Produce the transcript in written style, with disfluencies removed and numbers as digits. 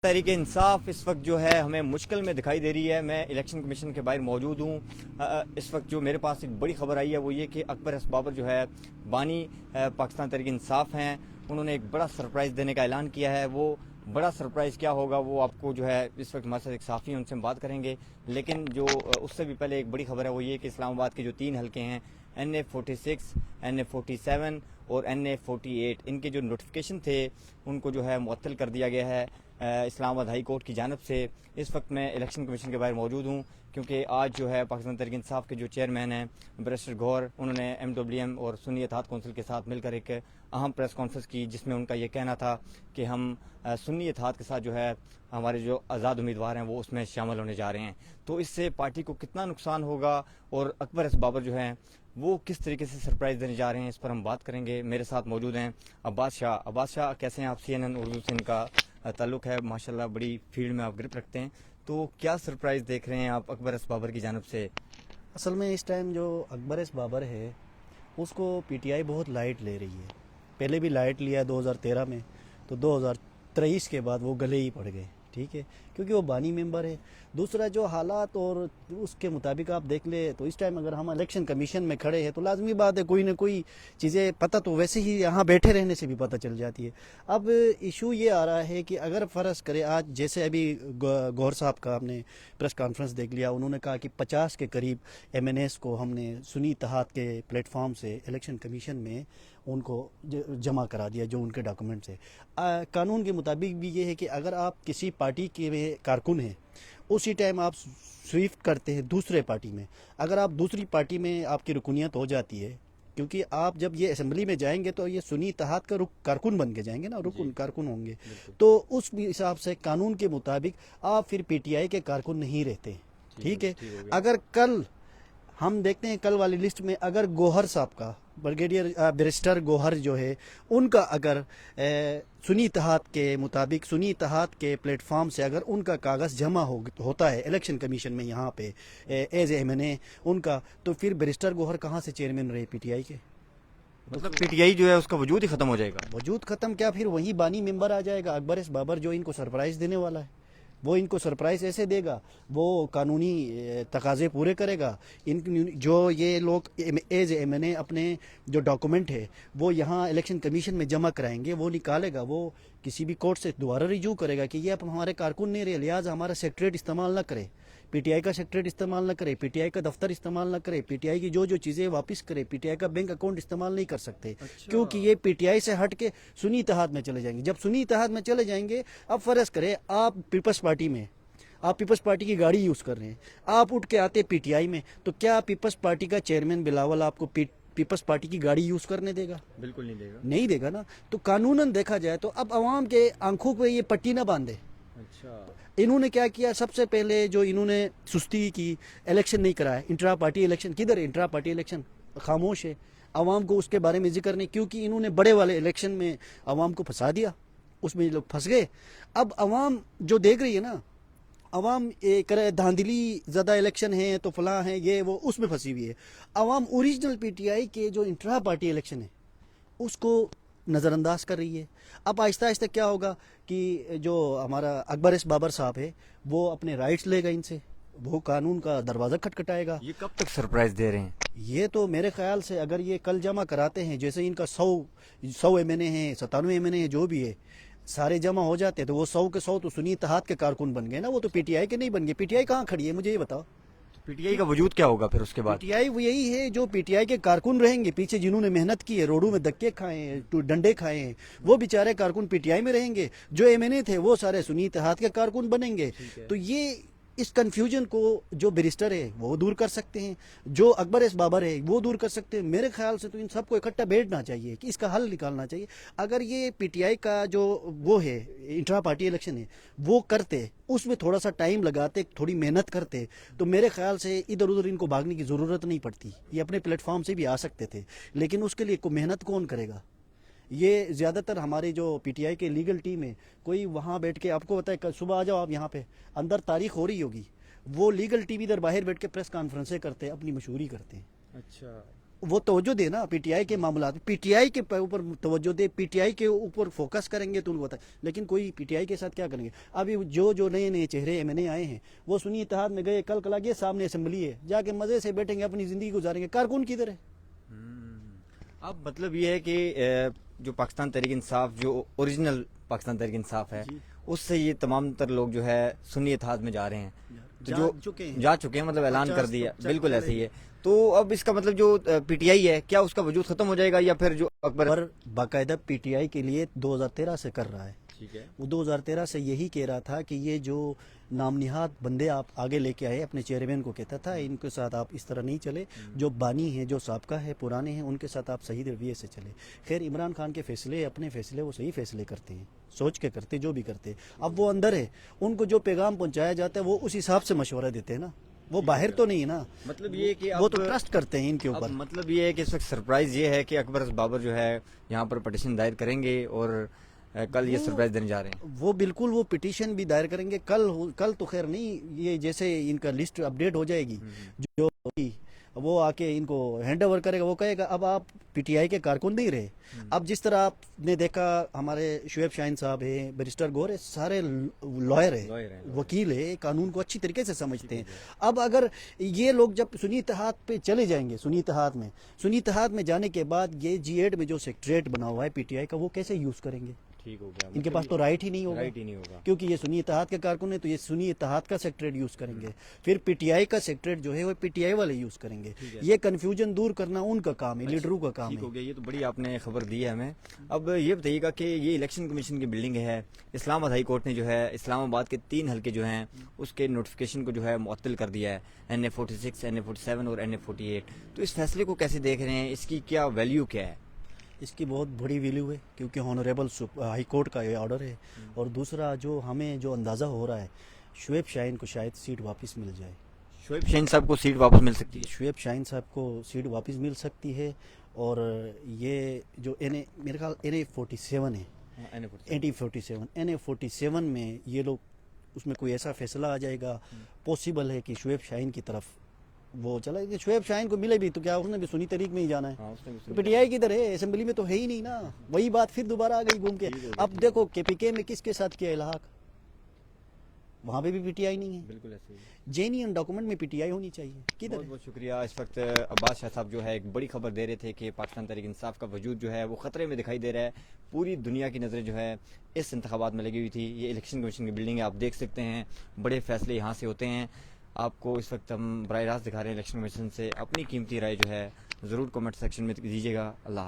तहरीक इंसाफ इस वक्त जो है हमें मुश्किल में दिखाई दे रही है। मैं इलेक्शन कमीशन के बाहर मौजूद हूँ। इस वक्त जो मेरे पास एक बड़ी खबर आई है वो ये कि अकबर एस बाबर जो है बानी पाकिस्तान तहरीक इंसाफ हैं, उन्होंने एक बड़ा सरप्राइज़ देने का ऐलान किया है। वो बड़ा सरप्राइज़ क्या होगा वो आपको जो है इस वक्त हमारे साथ एक साफ़ी हैं, उनसे हम बात करेंगे। लेकिन जो उससे भी पहले एक बड़ी खबर है वो ये कि इस्लामाबाद के जो 3 हलके हैं NA46, NA47 और NA48, इनके जो नोटिफिकेशन थे उनको जो है मुअत्तल कर दिया गया है इस्लामाबाद हाई कोर्ट की जानिब से। इस वक्त मैं इलेक्शन कमीशन के बाहर मौजूद हूँ क्योंकि आज जो है पाकिस्तान तहरीक इंसाफ के जो चेयरमैन हैं बैरिस्टर गौहर, उन्होंने MWM और सुन्नी इत्तेहाद कौंसिल के साथ मिलकर एक अहम प्रेस कॉन्फ्रेंस की जिसमें उनका ये कहना था कि हम सुन्नी इत्तेहाद के साथ जो है हमारे जो आज़ाद उम्मीदवार हैं वो उसमें शामिल होने जा रहे हैं। तो इससे पार्टी को कितना नुकसान होगा और अकबर एस बाबर जो हैं वो किस तरीके से सरप्राइज़ देने जा रहे हैं, इस पर हम बात करेंगे। मेरे साथ मौजूद हैं अब्बास शाह। अब्बास शाह, कैसे हैं आप? CNN उर्दू से इनका ताल्लुक़ है, माशाल्लाह बड़ी फील्ड में आप ग्रिप रखते हैं। तो क्या सरप्राइज़ देख रहे हैं आप अकबर एस बाबर की जानिब से? असल में इस टाइम जो अकबर एस बाबर है उसको PTI बहुत लाइट ले रही है। पहले भी लाइट लिया 2013 में, तो 2023 के बाद वो गले ही पड़ गए, ठीक है, क्योंकि वो बानी मेंबर है। दूसरा जो हालात और उसके मुताबिक आप देख ले तो इस टाइम अगर हम इलेक्शन कमीशन में खड़े हैं तो लाजमी बात है कोई ना कोई चीज़ें पता तो वैसे ही यहाँ बैठे रहने से भी पता चल जाती है। अब इशू ये आ रहा है कि अगर फ़र्ज़ करे आज जैसे अभी गौहर साहब का हमने प्रेस कॉन्फ्रेंस देख लिया, उन्होंने कहा कि 50 के करीब MNAs को हमने सुन्नी इत्तेहाद के प्लेटफॉर्म से इलेक्शन कमीशन में उनको जमा करा दिया जो उनके डॉक्यूमेंट्स है। कानून के मुताबिक भी ये है कि अगर आप किसी पार्टी के कारकुन हैं उसी टाइम आप स्विफ्ट करते हैं दूसरे पार्टी में, अगर आप दूसरी पार्टी में आपकी रुकनीत हो जाती है, क्योंकि आप जब ये असेंबली में जाएंगे तो ये सुन्नी इत्तेहाद का कारकुन बन के जाएंगे ना, रुकन कारकुन होंगे, तो उस हिसाब से कानून के मुताबिक आप फिर PTI के कारकुन नहीं रहते, ठीक है। अगर कल हम देखते हैं कल वाली लिस्ट में अगर गौहर साहब का ब्रिगेडियर बैरिस्टर गौहर जो है उनका अगर सुन्नी इत्तेहाद के मुताबिक सुन्नी इत्तेहाद के प्लेटफॉर्म से अगर उनका कागज़ जमा होता है इलेक्शन कमीशन में यहाँ पे एज MNA उनका, तो फिर बैरिस्टर गौहर कहाँ से चेयरमैन रहे PTI के? मतलब PTI जो है उसका वजूद ही ख़त्म हो जाएगा। वजूद ख़त्म क्या, फिर वही बानी मेंबर आ जाएगा अकबर एस बाबर जो इनको सरप्राइज़ देने वाला है। वो इनको सरप्राइज़ ऐसे देगा, वो कानूनी तकाज़े पूरे करेगा। इन जो ये लोग एज MNA अपने जो डॉक्यूमेंट है वो यहाँ इलेक्शन कमीशन में जमा कराएंगे, वो निकालेगा, वो किसी भी कोर्ट से दोबारा रिजू करेगा कि ये अब हमारे कारकुन नहीं रहे, लिहाजा हमारा सेक्रेटरीट इस्तेमाल ना करे, PTI का सेक्रेटरीट इस्तेमाल ना करे, PTI का दफ्तर इस्तेमाल ना करे, PTI की जो चीज़ें वापस करे, PTI का बैंक अकाउंट इस्तेमाल नहीं कर सकते। अच्छा। क्योंकि ये PTI से हट के सुन्नी इत्तेहाद में चले जाएंगे। जब सुन्नी इत्तेहाद में चले जाएंगे, अब फ़र्ज़ करें आप पीपल्स पार्टी में, आप पीपल्स पार्टी की गाड़ी यूज़ कर रहे हैं, आप उठ के आते PTI में, तो क्या पीपल्स पार्टी का चेयरमैन बिलावल आपको पीपल्स पार्टी की गाड़ी यूज़ करने देगा? बिल्कुल नहीं देगा, नहीं देगा ना। तो कानूनन देखा जाए तो अब अवाम के आंखों पे ये पट्टी ना बांधे। अच्छा, इन्होंने क्या किया, सबसे पहले जो इन्होंने सुस्ती की, इलेक्शन नहीं कराया, इंट्रा पार्टी इलेक्शन। किधर है इंट्रा पार्टी इलेक्शन? खामोश है, आवाम को उसके बारे में जिक्र नहीं, क्योंकि इन्होंने बड़े वाले इलेक्शन में आवाम को फंसा दिया, उसमें लोग फंस गए। अब आवाम जो देख रही है ना, आवाम करे धांधली ज़्यादा इलेक्शन है तो फलां है ये वो, उसमें फंसी हुई है। आवाम ओरिजिनल PTI के जो इंट्रा पार्टी इलेक्शन है उसको नज़रअंदाज कर रही है। अब आहिस्ता आहिस्ता क्या होगा कि जो हमारा अकबर एस बाबर साहब है वो अपने राइट्स लेगा इनसे, वो कानून का दरवाज़ा खटखटाएगा। ये कब तक सरप्राइज़ दे रहे हैं? ये तो मेरे ख्याल से अगर ये कल जमा कराते हैं, जैसे इनका 100 MNA हैं, 97 MNA हैं, जो भी है सारे जमा हो जाते हैं, तो वो 100 के 100 तो सुन्नी इत्तेहाद के कारकुन बन गए ना, वो तो PTI के नहीं बन गए। PTI कहाँ खड़ी है मुझे ये बताओ? PTI का वजूद क्या होगा फिर उसके बाद? PTI वो यही है जो PTI के कारकुन रहेंगे पीछे, जिन्होंने मेहनत की है, रोडों में धक्के खाए हैं, डंडे खाए हैं, वो बेचारे कारकुन PTI में रहेंगे। जो MNA थे वो सारे सुन्नी इत्तेहाद के कारकुन बनेंगे। तो ये इस कंफ्यूजन को जो बैरिस्टर है वो दूर कर सकते हैं, जो अकबर एस बाबर है वो दूर कर सकते हैं। मेरे ख्याल से तो इन सबको इकट्ठा बैठना चाहिए कि इसका हल निकालना चाहिए। अगर ये PTI का जो वो है इंट्रा पार्टी इलेक्शन है वो करते, उसमें थोड़ा सा टाइम लगाते, थोड़ी मेहनत करते, तो मेरे ख्याल से इधर उधर इनको भागने की ज़रूरत नहीं पड़ती, ये अपने प्लेटफॉर्म से भी आ सकते थे। लेकिन उसके लिए मेहनत कौन करेगा? ये ज़्यादातर हमारी जो PTI के लीगल टीम है, कोई वहाँ बैठ के, आपको पता है कल सुबह आ जाओ आप यहाँ पे, अंदर तारीख हो रही होगी, वो लीगल टीम इधर बाहर बैठ के प्रेस कॉन्फ्रेंसें करते हैं, अपनी मशहूरी करते हैं। अच्छा, वो तवज्जो दे ना पीटीआई के मामला, पीटीआई के ऊपर तवज्जो दे, पीटीआई के ऊपर फोकस करेंगे तो उनको बताए। लेकिन कोई पीटीआई के साथ क्या करेंगे? अभी जो नए नए चेहरे एमएनए आए हैं वो सुन्नी इत्तेहाद में गए, कल कल सामने असेंबली है, जाके मजे से बैठेंगे, अपनी जिंदगी गुजारेंगे। कारकुन किधर है? अब मतलब ये है कि जो पाकिस्तान तहरीक इंसाफ, जो ओरिजिनल पाकिस्तान तहरीक इंसाफ है, उससे ये तमाम तर लोग जो है सुन्नी इत्तेहाद में जा रहे हैं, तो जा चुके हैं, मतलब ऐलान कर दिया, बिल्कुल ऐसे ही है। तो अब इसका मतलब जो पीटीआई है, क्या उसका वजूद खत्म हो जाएगा, या फिर जो अकबर पर बाकायदा पीटीआई के लिए 2013 से कर रहा है। ठीक है, वो 2013 से यही कह रहा था कि ये जो नामनिहाद बंदे आप आगे लेके आए, अपने चेयरमैन को कहता था इनके साथ आप इस तरह नहीं चले, जो बानी हैं, जो साबका है, पुराने हैं, उनके साथ आप सही रवैये से चले। खैर इमरान खान के फैसले, अपने फैसले वो सही फैसले करते हैं, सोच के करते, जो भी करते। अब वो अंदर है, उनको जो पैगाम पहुंचाया जाता है वो उस हिसाब से मशवरा देते हैं ना, वो बाहर तो नहीं है ना। मतलब ये कि वो तो ट्रस्ट करते हैं इनके ऊपर। मतलब ये है कि इस वक्त सरप्राइज ये है कि अकबर बाबर जो है यहाँ पर पिटीशन दायर करेंगे, और कल ये सरप्राइज देने जा रहे हैं। वो बिल्कुल वो पिटीशन भी दायर करेंगे कल तो खैर नहीं, ये जैसे इनका लिस्ट अपडेट हो जाएगी, जो वो आके इनको हैंड ओवर करेगा, वो कहेगा अब आप पीटीआई के कारकुन नहीं रहे। अब जिस तरह आपने देखा हमारे शुएब शाहीन साहब है, बैरिस्टर गौर है, सारे लॉयर है, वकील है, कानून को अच्छी तरीके से समझते हैं। अब अगर ये लोग जब सुन्नी इत्तेहाद पे चले जाएंगे, सुन्नी इत्तेहाद में जाने के बाद ये G8 में जो सेक्रेटरीट बना हुआ है पीटीआई का, वो कैसे यूज करेंगे? ठीक हो गया, इनके पास तो राइट ही नहीं होगा, क्योंकि ये सुन्नी इत्तेहाद के कारकुन है, तो ये सुन्नी इत्तेहाद का सेक्रेटरीट यूज करेंगे, फिर पीटीआई का सेक्रेटरीट जो है वो पीटीआई वाले यूज करेंगे। ये कंफ्यूजन दूर करना उनका काम है, लीडरों का काम ठीक हो है। गया, ये तो बड़ी आपने खबर दी है हमें। अब ये बताइएगा कि ये इलेक्शन कमीशन की बिल्डिंग है, इस्लामाबाद हाई कोर्ट ने जो है इस्लामाबाद के 3 हल्के जो हैं उसके नोटिफिकेशन को जो है मुअत्तल कर दिया है, NA46, NA47 और NA48। तो इस फैसले को कैसे देख रहे हैं, इसकी क्या वैल्यू क्या है? इसकी बहुत बड़ी वैल्यू है, क्योंकि ऑनरेबल हाई कोर्ट का ये ऑर्डर है। और दूसरा जो हमें जो अंदाज़ा हो रहा है, शुएब शाहीन को शायद सीट वापस मिल जाए। शुएब शाहीन साहब को सीट वापस मिल सकती है? शुएब शाहीन साहब को सीट वापस मिल सकती है। और ये जो मेरे ख्याल NA47 है, NA47 में ये लोग, उसमें कोई ऐसा फैसला आ जाएगा, पॉसिबल है कि शुएब शाहीन की तरफ वो चला। कि शुएब शाहीन को मिले भी तो क्या उसने भी सुन्नी तरीक में ही जाना है? तो पीटीआई किधर है? असेंबली में तो है ही नहीं ना। वही बात फिर दोबारा आ गई घूम के। अब देखो KPK में किसके साथ किया इल्हाक, वहाँ पे भी पीटीआई नहीं है। बिल्कुल ऐसे ही। जेन्युइन डॉक्यूमेंट में पीटीआई होनी चाहिए, किधर बहुत है? बहुत शुक्रिया। इस वक्त अब्बास शाह साहब जो है एक बड़ी खबर दे रहे थे कि पाकिस्तान तहरीक इंसाफ का वजूद जो है वो खतरे में दिखाई दे रहा है। पूरी दुनिया की नज़रें जो है इस इंतखाबात में लगी हुई थी। ये इलेक्शन कमीशन की बिल्डिंग है, आप देख सकते हैं, बड़े फैसले यहाँ से होते हैं। आपको इस वक्त हम बराह रास्त दिखा रहे हैं इलेक्शन कमीशन से। अपनी कीमती राय जो है ज़रूर कमेंट सेक्शन में दीजिएगा। अल्लाह।